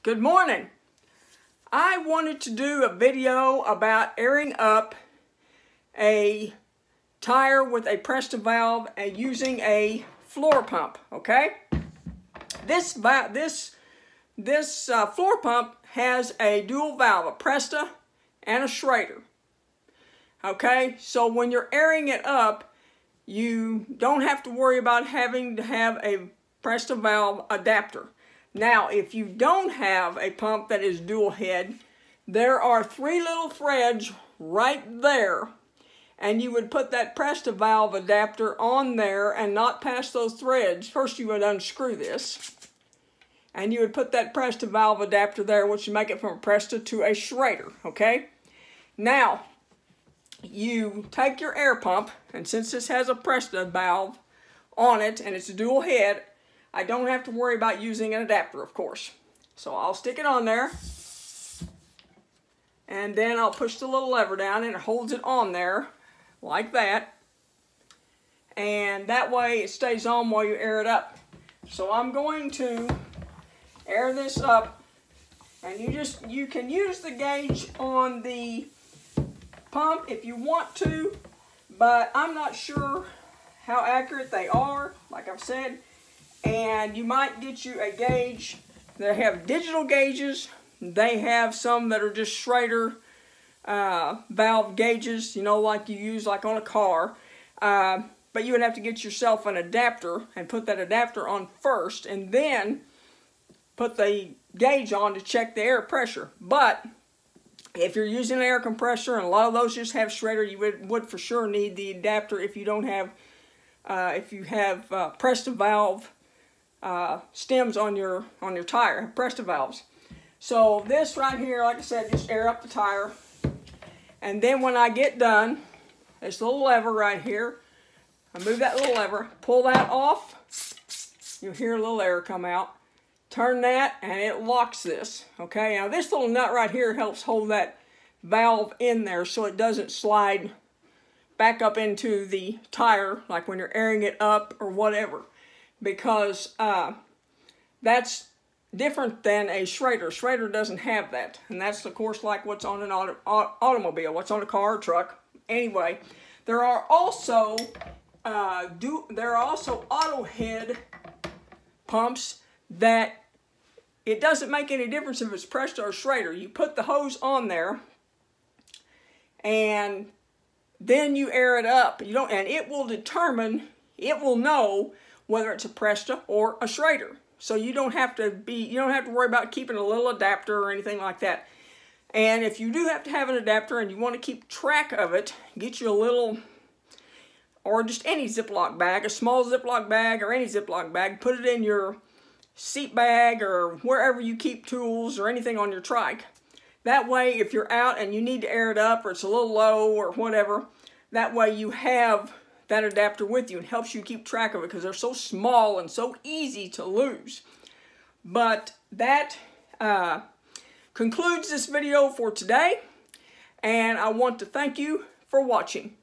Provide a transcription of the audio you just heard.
Good morning. I wanted to do a video about airing up a tire with a Presta valve and using a floor pump, okay? This floor pump has a dual valve, a Presta and a Schrader. Okay, so when you're airing it up, you don't have to worry about having to have a Presta valve adapter. Now, if you don't have a pump that is dual head, there are 3 little threads right there, and you would put that Presta valve adapter on there and not past those threads. First, you would unscrew this, and you would put that Presta valve adapter there, which would make it from a Presta to a Schrader, okay? Now, you take your air pump, and since this has a Presta valve on it, and it's a dual head, I don't have to worry about using an adapter, of course. So I'll stick it on there, and then I'll push the little lever down, and it holds it on there, like that. And that way it stays on while you air it up. So I'm going to air this up, and you can use the gauge on the pump if you want to, but I'm not sure how accurate they are, like I've said. And you might get you a gauge. They have digital gauges. They have some that are just Schrader valve gauges, you know, like you use like on a car. But you would have to get yourself an adapter and put that adapter on first, and then put the gauge on to check the air pressure. But if you're using an air compressor, and a lot of those just have Schrader, you would for sure need the adapter if you don't have, if you have Presta valve stems on your tire, Presta valves. So this right here, like I said, just air up the tire, and then when I get done, this little lever right here, I move that little lever, pull that off, you'll hear a little air come out. Turn that, and it locks this. Okay, now this little nut right here helps hold that valve in there so it doesn't slide back up into the tire like when you're airing it up or whatever, because that's different than a Schrader. Schrader doesn't have that, and that's of course like what's on an automobile, what's on a car or truck. Anyway, there are also auto head pumps that it doesn't make any difference if it's Presta or Schrader. You put the hose on there, and then you air it up. And it will determine, it will know whether it's a Presta or a Schrader. So you don't have to worry about keeping a little adapter or anything like that. And if you do have to have an adapter and you want to keep track of it, get you a little, or just any Ziploc bag, a small Ziploc bag or any Ziploc bag, put it in your seat bag or wherever you keep tools or anything on your trike. That way, if you're out and you need to air it up or it's a little low or whatever, that way you have that adapter with you and helps you keep track of it, because they're so small and so easy to lose. But that concludes this video for today, and I want to thank you for watching.